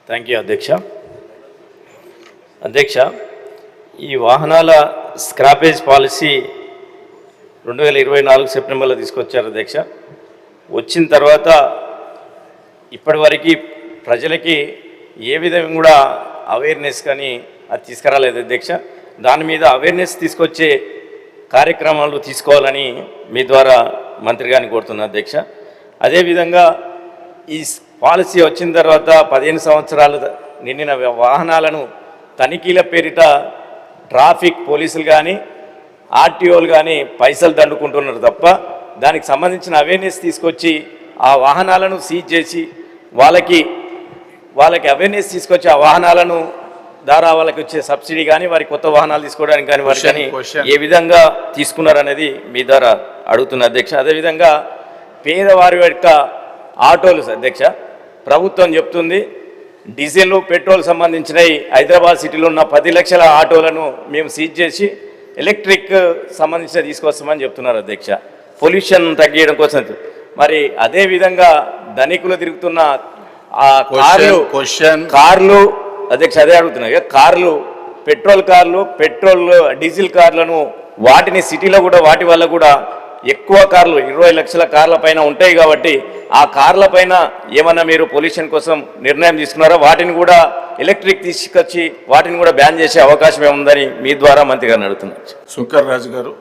Thank you అధ్యక్ష. అధ్యక్ష, ఈ వాహనాల స్క్రాపేజ్ పాలసీ 2024 సెప్టెంబర్లో తీసుకొచ్చారు అధ్యక్ష. వచ్చిన తర్వాత ఇప్పటివరకు ప్రజలకి ఏ విధంగా కూడా అవేర్నెస్ కానీ అది తీసుకురాలేదు అధ్యక్ష. దాని మీద అవేర్నెస్ తీసుకొచ్చే కార్యక్రమాలు తీసుకోవాలని మీ ద్వారా మంత్రి గారిని కోరుతున్నా అధ్యక్ష. అదేవిధంగా ఈ పాలసీ వచ్చిన తర్వాత 15 సంవత్సరాలు నిండిన వాహనాలను తనిఖీల పేరిట ట్రాఫిక్ పోలీసులు కానీ ఆర్టీఓలు కానీ పైసలు దండుకుంటున్నారు తప్ప దానికి సంబంధించిన అవేర్నెస్ తీసుకొచ్చి ఆ వాహనాలను సీజ్ చేసి వాళ్ళకి అవేర్నెస్ తీసుకొచ్చి ఆ వాహనాలను ద్వారా వాళ్ళకి వచ్చే సబ్సిడీ కానీ వారి కొత్త వాహనాలు తీసుకోవడానికి కానీ వారి కానీ ఏ విధంగా తీసుకున్నారనేది మీ ద్వారా అడుగుతున్న అధ్యక్ష. అదేవిధంగా పేదవారి యొక్క ఆటోలు అధ్యక్ష, ప్రభుత్వం చెప్తుంది డీజిల్ పెట్రోల్ సంబంధించినవి హైదరాబాద్ సిటీలో ఉన్న 10 లక్షల ఆటోలను మేము సీజ్ చేసి ఎలక్ట్రిక్ సంబంధించిన తీసుకొస్తామని చెప్తున్నారు అధ్యక్ష, పొల్యూషన్ తగ్గించడం కోసం. మరి అదేవిధంగా ధనికులు తిరుగుతున్న ఆ కార్లు అధ్యక్ష, అదే అడుగుతున్నాయి కార్లు, పెట్రోల్ డీజిల్ కార్లను వాటిని సిటీలో కూడా వాటి వల్ల కూడా ఎక్కువ కార్లు 20 లక్షల కార్ల పైన ఉంటాయి కాబట్టి ఆ కార్ల పైన ఏమన్నా మీరు పొల్యూషన్ కోసం నిర్ణయం తీసుకున్నారా? వాటిని కూడా ఎలక్ట్రిక్ తీసుకొచ్చి వాటిని కూడా బ్యాన్ చేసే అవకాశం ఏముందని మీ ద్వారా మంత్రి గారిని అడుగుతున్నారు. శంకర్ రాజు గారు.